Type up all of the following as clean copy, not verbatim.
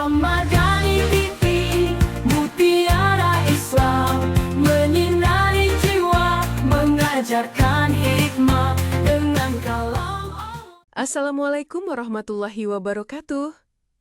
Ramadhani TV, Mutiara Islam, menyinari jiwa, mengajarkan hikmah dengan kalam Allah. Assalamualaikum warahmatullahi wabarakatuh.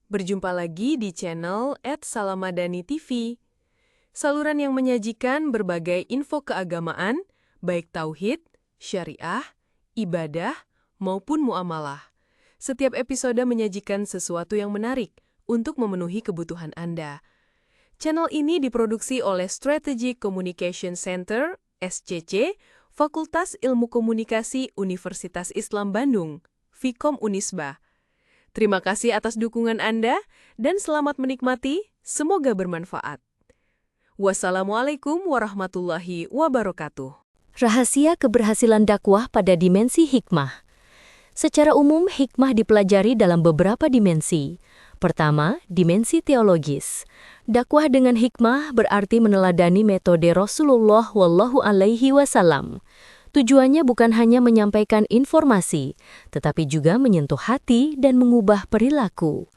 Berjumpa lagi di channel @salamadani TV. Saluran yang menyajikan berbagai info keagamaan, baik tauhid, syariah, ibadah, maupun muamalah. Setiap episode menyajikan sesuatu yang menarik untuk memenuhi kebutuhan Anda. Channel ini diproduksi oleh Strategic Communication Center, SCC, Fakultas Ilmu Komunikasi Universitas Islam Bandung, Fikom Unisba. Terima kasih atas dukungan Anda dan selamat menikmati, semoga bermanfaat. Wassalamualaikum warahmatullahi wabarakatuh. Rahasia keberhasilan dakwah pada dimensi hikmah. Secara umum, hikmah dipelajari dalam beberapa dimensi. Pertama, dimensi teologis. Dakwah dengan hikmah berarti meneladani metode Rasulullah SAW. Tujuannya bukan hanya menyampaikan informasi, tetapi juga menyentuh hati dan mengubah perilaku.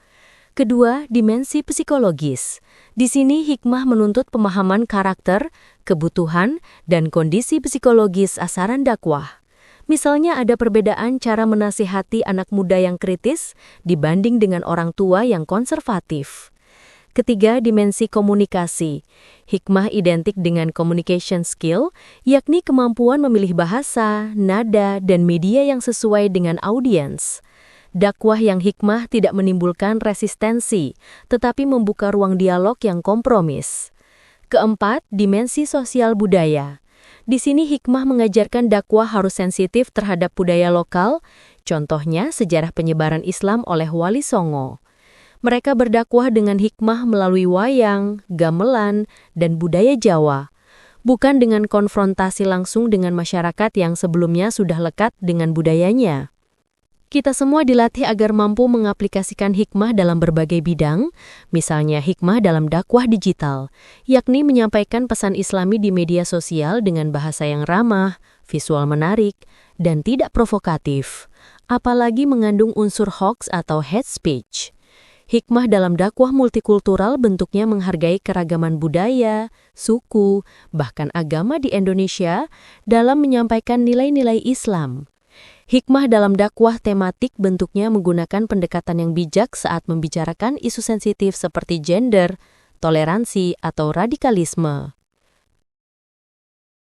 Kedua, dimensi psikologis. Di sini hikmah menuntut pemahaman karakter, kebutuhan, dan kondisi psikologis sasaran dakwah. Misalnya ada perbedaan cara menasihati anak muda yang kritis dibanding dengan orang tua yang konservatif. Ketiga, dimensi komunikasi. Hikmah identik dengan communication skill, yakni kemampuan memilih bahasa, nada, dan media yang sesuai dengan audiens. Dakwah yang hikmah tidak menimbulkan resistensi, tetapi membuka ruang dialog yang kompromis. Keempat, dimensi sosial budaya. Di sini hikmah mengajarkan dakwah harus sensitif terhadap budaya lokal, contohnya sejarah penyebaran Islam oleh Wali Songo. Mereka berdakwah dengan hikmah melalui wayang, gamelan, dan budaya Jawa, bukan dengan konfrontasi langsung dengan masyarakat yang sebelumnya sudah lekat dengan budayanya. Kita semua dilatih agar mampu mengaplikasikan hikmah dalam berbagai bidang, misalnya hikmah dalam dakwah digital, yakni menyampaikan pesan Islami di media sosial dengan bahasa yang ramah, visual menarik, dan tidak provokatif, apalagi mengandung unsur hoax atau hate speech. Hikmah dalam dakwah multikultural bentuknya menghargai keragaman budaya, suku, bahkan agama di Indonesia dalam menyampaikan nilai-nilai Islam. Hikmah dalam dakwah tematik bentuknya menggunakan pendekatan yang bijak saat membicarakan isu sensitif seperti gender, toleransi, atau radikalisme.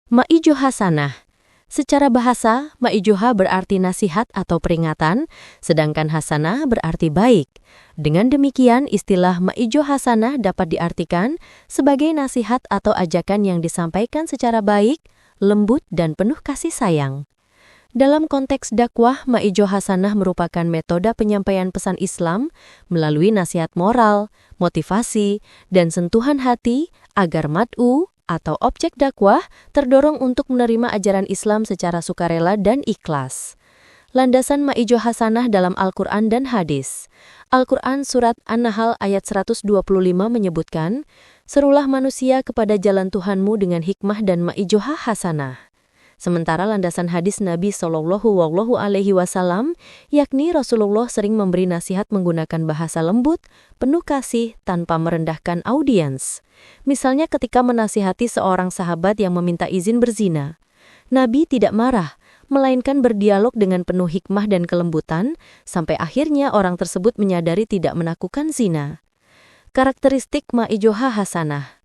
Ma'ijo hasanah. Secara bahasa, ma'ijoha berarti nasihat atau peringatan, sedangkan hasanah berarti baik. Dengan demikian, istilah ma'ijo hasanah dapat diartikan sebagai nasihat atau ajakan yang disampaikan secara baik, lembut, dan penuh kasih sayang. Dalam konteks dakwah, ma'ijo hasanah merupakan metode penyampaian pesan Islam melalui nasihat moral, motivasi, dan sentuhan hati agar mad'u atau objek dakwah terdorong untuk menerima ajaran Islam secara sukarela dan ikhlas. Landasan ma'ijo hasanah dalam Al-Quran dan hadis. Al-Quran Surat An-Nahl ayat 125 menyebutkan, "Serulah manusia kepada jalan Tuhanmu dengan hikmah dan ma'ijoha hasanah." Sementara landasan hadis Nabi SAW, yakni Rasulullah sering memberi nasihat menggunakan bahasa lembut, penuh kasih, tanpa merendahkan audiens. Misalnya ketika menasihati seorang sahabat yang meminta izin berzina. Nabi tidak marah, melainkan berdialog dengan penuh hikmah dan kelembutan, sampai akhirnya orang tersebut menyadari tidak melakukan zina. Karakteristik ma'ijoha hasanah.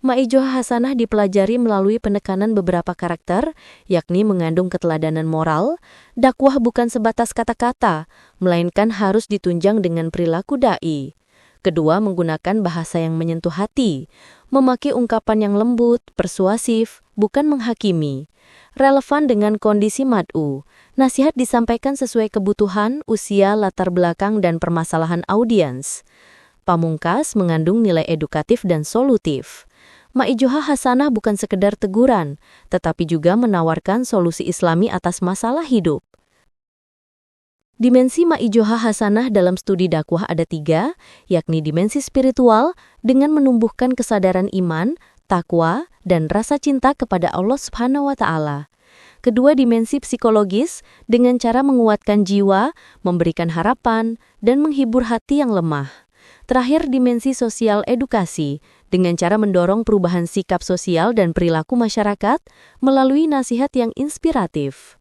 Ma'ijoha hasanah dipelajari melalui penekanan beberapa karakter, yakni mengandung keteladanan moral. Dakwah bukan sebatas kata-kata, melainkan harus ditunjang dengan perilaku da'i. Kedua, menggunakan bahasa yang menyentuh hati, memakai ungkapan yang lembut, persuasif, bukan menghakimi. Relevan dengan kondisi mad'u. Nasihat disampaikan sesuai kebutuhan, usia, latar belakang, dan permasalahan audiens. Pamungkas, mengandung nilai edukatif dan solutif. Ma'ijoha hasanah bukan sekedar teguran, tetapi juga menawarkan solusi Islami atas masalah hidup. Dimensi ma'ijoha hasanah dalam studi dakwah ada 3, yakni dimensi spiritual dengan menumbuhkan kesadaran iman, takwa, dan rasa cinta kepada Allah Subhanahu wa Ta'ala. Kedua, dimensi psikologis dengan cara menguatkan jiwa, memberikan harapan, dan menghibur hati yang lemah. Terakhir, dimensi sosial edukasi, dengan cara mendorong perubahan sikap sosial dan perilaku masyarakat melalui nasihat yang inspiratif.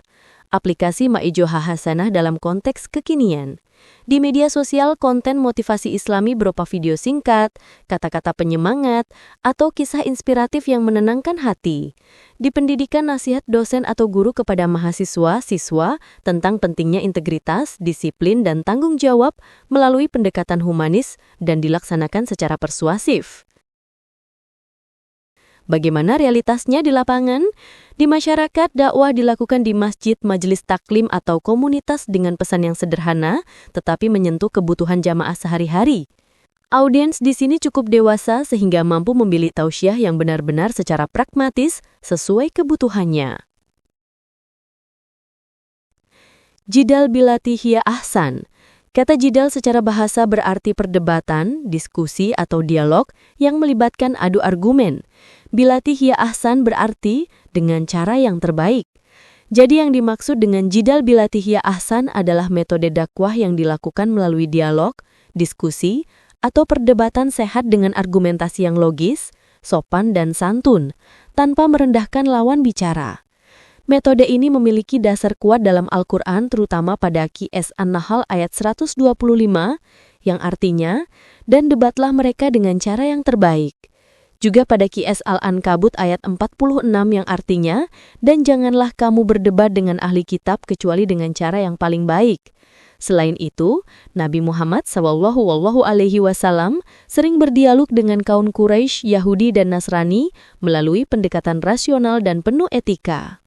Aplikasi Ma'ijoha Hasanah dalam konteks kekinian. Di media sosial, konten motivasi Islami berupa video singkat, kata-kata penyemangat, atau kisah inspiratif yang menenangkan hati. Di pendidikan, nasihat dosen atau guru kepada mahasiswa-siswa tentang pentingnya integritas, disiplin, dan tanggung jawab melalui pendekatan humanis dan dilaksanakan secara persuasif. Bagaimana realitasnya di lapangan? Di masyarakat, dakwah dilakukan di masjid, majelis taklim, atau komunitas dengan pesan yang sederhana, tetapi menyentuh kebutuhan jamaah sehari-hari. Audiens di sini cukup dewasa sehingga mampu memilih tausiah yang benar-benar secara pragmatis sesuai kebutuhannya. Jidal billati hiya ahsan. Kata jidal secara bahasa berarti perdebatan, diskusi, atau dialog yang melibatkan adu argumen. Billati hiya ahsan berarti dengan cara yang terbaik. Jadi yang dimaksud dengan jidal billati hiya ahsan adalah metode dakwah yang dilakukan melalui dialog, diskusi, atau perdebatan sehat dengan argumentasi yang logis, sopan, dan santun, tanpa merendahkan lawan bicara. Metode ini memiliki dasar kuat dalam Al-Quran, terutama pada Qs An-Nahl ayat 125, yang artinya, dan debatlah mereka dengan cara yang terbaik. Juga pada Qs Al-Ankabut ayat 46 yang artinya, dan janganlah kamu berdebat dengan ahli kitab kecuali dengan cara yang paling baik. Selain itu, Nabi Muhammad SAW sering berdialog dengan kaum Quraisy, Yahudi, dan Nasrani melalui pendekatan rasional dan penuh etika.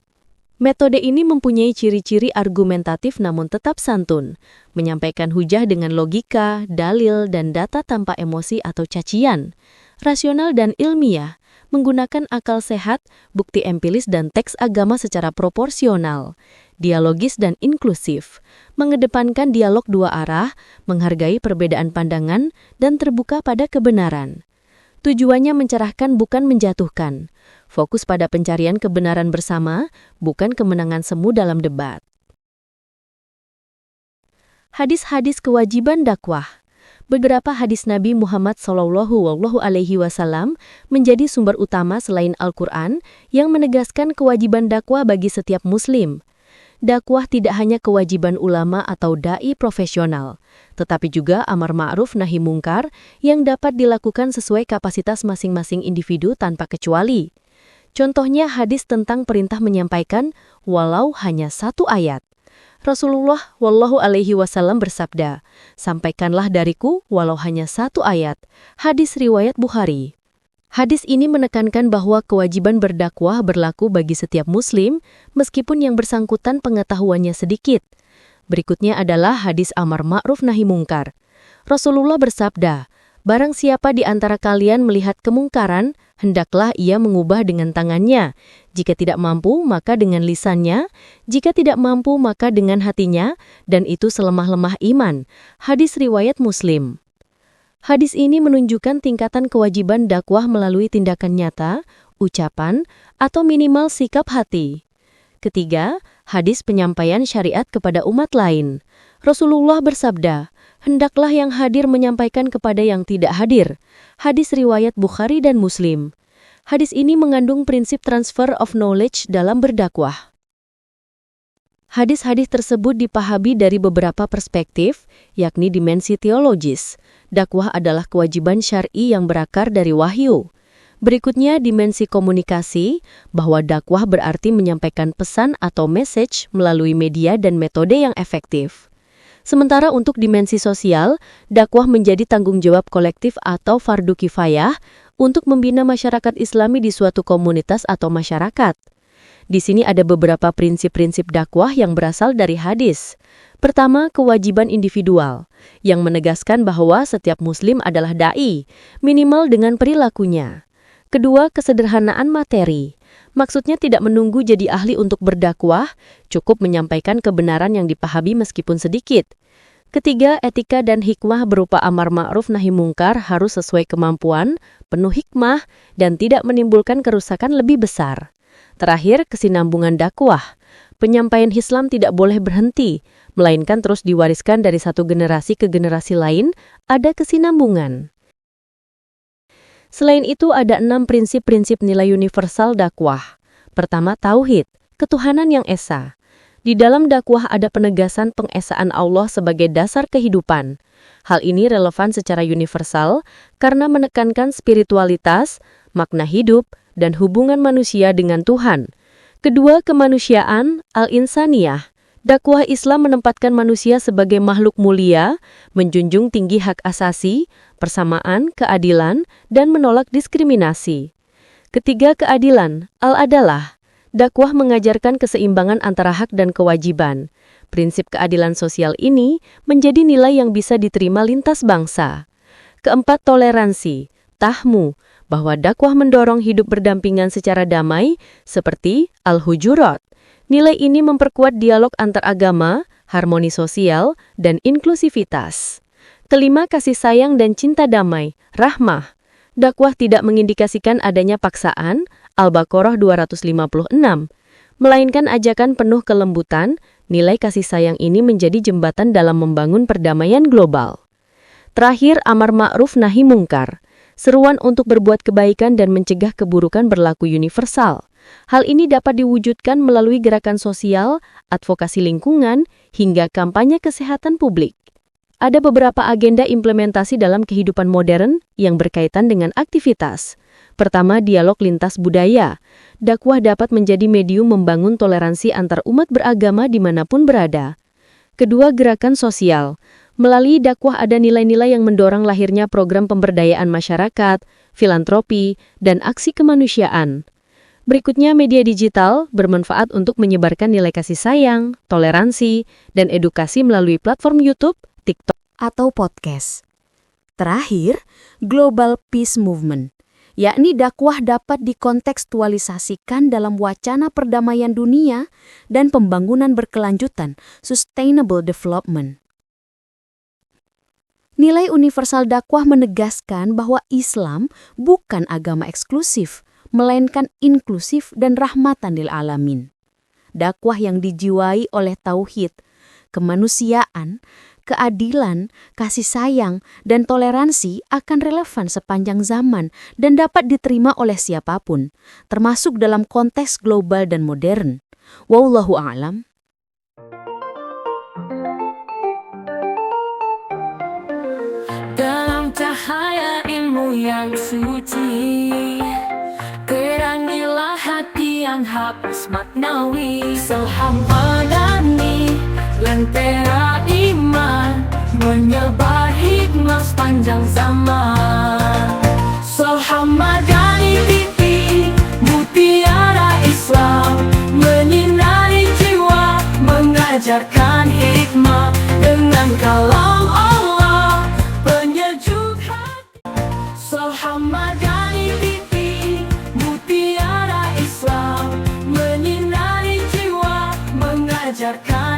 Metode ini mempunyai ciri-ciri argumentatif namun tetap santun, menyampaikan hujah dengan logika, dalil, dan data tanpa emosi atau cacian, rasional dan ilmiah, menggunakan akal sehat, bukti empiris dan teks agama secara proporsional, dialogis dan inklusif, mengedepankan dialog dua arah, menghargai perbedaan pandangan, dan terbuka pada kebenaran. Tujuannya mencerahkan bukan menjatuhkan, fokus pada pencarian kebenaran bersama, bukan kemenangan semu dalam debat. Hadis-hadis kewajiban dakwah. Beberapa hadis Nabi Muhammad SAW menjadi sumber utama selain Al-Quran yang menegaskan kewajiban dakwah bagi setiap muslim. Dakwah tidak hanya kewajiban ulama atau dai profesional, tetapi juga amar ma'ruf nahi mungkar yang dapat dilakukan sesuai kapasitas masing-masing individu tanpa kecuali. Contohnya hadis tentang perintah menyampaikan walau hanya satu ayat. Rasulullah SAW bersabda, "Sampaikanlah dariku walau hanya satu ayat." Hadis riwayat Bukhari. Hadis ini menekankan bahwa kewajiban berdakwah berlaku bagi setiap muslim, meskipun yang bersangkutan pengetahuannya sedikit. Berikutnya adalah hadis amar ma'ruf nahi mungkar. Rasulullah bersabda, "Barang siapa di antara kalian melihat kemungkaran, hendaklah ia mengubah dengan tangannya. Jika tidak mampu, maka dengan lisannya. Jika tidak mampu, maka dengan hatinya, dan itu selemah-lemah iman." Hadis riwayat Muslim. Hadis ini menunjukkan tingkatan kewajiban dakwah melalui tindakan nyata, ucapan, atau minimal sikap hati. Ketiga, hadis penyampaian syariat kepada umat lain. Rasulullah bersabda, "Hendaklah yang hadir menyampaikan kepada yang tidak hadir." Hadis riwayat Bukhari dan Muslim. Hadis ini mengandung prinsip transfer of knowledge dalam berdakwah. Hadis-hadis tersebut dipahami dari beberapa perspektif, yakni dimensi teologis. Dakwah adalah kewajiban syar'i yang berakar dari wahyu. Berikutnya dimensi komunikasi, bahwa dakwah berarti menyampaikan pesan atau message melalui media dan metode yang efektif. Sementara untuk dimensi sosial, dakwah menjadi tanggung jawab kolektif atau fardu kifayah untuk membina masyarakat Islami di suatu komunitas atau masyarakat. Di sini ada beberapa prinsip-prinsip dakwah yang berasal dari hadis. Pertama, kewajiban individual, yang menegaskan bahwa setiap muslim adalah dai, minimal dengan perilakunya. Kedua, kesederhanaan materi. Maksudnya tidak menunggu jadi ahli untuk berdakwah, cukup menyampaikan kebenaran yang dipahami meskipun sedikit. Ketiga, etika dan hikmah berupa amar ma'ruf nahi mungkar harus sesuai kemampuan, penuh hikmah, dan tidak menimbulkan kerusakan lebih besar. Terakhir, kesinambungan dakwah. penyampaian Islam tidak boleh berhenti, melainkan terus diwariskan dari satu generasi ke generasi lain, ada kesinambungan. Selain itu ada 6 prinsip-prinsip nilai universal dakwah. Pertama, tauhid, ketuhanan yang esa. Di dalam dakwah ada penegasan pengesaan Allah sebagai dasar kehidupan. Hal ini relevan secara universal karena menekankan spiritualitas, makna hidup, dan hubungan manusia dengan Tuhan. Kedua, kemanusiaan, al-insaniyah. Dakwah Islam menempatkan manusia sebagai makhluk mulia, menjunjung tinggi hak asasi, persamaan, keadilan, dan menolak diskriminasi. Ketiga, keadilan, al-adalah. Dakwah mengajarkan keseimbangan antara hak dan kewajiban. Prinsip keadilan sosial ini menjadi nilai yang bisa diterima lintas bangsa. Keempat, toleransi, tahmu, bahwa dakwah mendorong hidup berdampingan secara damai, seperti Al-Hujurat. Nilai ini memperkuat dialog antar agama, harmoni sosial, dan inklusivitas. Kelima, kasih sayang dan cinta damai, rahmah. Dakwah tidak mengindikasikan adanya paksaan, Al-Baqarah 256, melainkan ajakan penuh kelembutan. Nilai kasih sayang ini menjadi jembatan dalam membangun perdamaian global. Terakhir, amar ma'ruf nahi mungkar. Seruan untuk berbuat kebaikan dan mencegah keburukan berlaku universal. Hal ini dapat diwujudkan melalui gerakan sosial, advokasi lingkungan, hingga kampanye kesehatan publik. Ada beberapa agenda implementasi dalam kehidupan modern yang berkaitan dengan aktivitas. Pertama, dialog lintas budaya. Dakwah dapat menjadi medium membangun toleransi antar umat beragama dimanapun berada. Kedua, gerakan sosial. Melalui dakwah ada nilai-nilai yang mendorong lahirnya program pemberdayaan masyarakat, filantropi, dan aksi kemanusiaan. Berikutnya, media digital bermanfaat untuk menyebarkan nilai kasih sayang, toleransi, dan edukasi melalui platform YouTube, TikTok, atau podcast. Terakhir, Global Peace Movement, yakni dakwah dapat dikontekstualisasikan dalam wacana perdamaian dunia dan pembangunan berkelanjutan, sustainable development. Nilai universal dakwah menegaskan bahwa Islam bukan agama eksklusif, melainkan inklusif dan rahmatan lil alamin. Dakwah yang dijiwai oleh tauhid, kemanusiaan, keadilan, kasih sayang, dan toleransi akan relevan sepanjang zaman dan dapat diterima oleh siapapun, termasuk dalam konteks global dan modern. Wallahu a'lam. Dalam cahaya ilmu yang suci, terangilah hati yang hapus maknawi. Selhamadani, lentera iman, menyebar hikmah sepanjang zaman. Selhamadani TV, mutiara Islam, menyinari jiwa, mengajarkan hikmah dengan kalam Allah, penyejuk hati. Selhamadani TV, mutiara Islam, menyinari jiwa, mengajarkan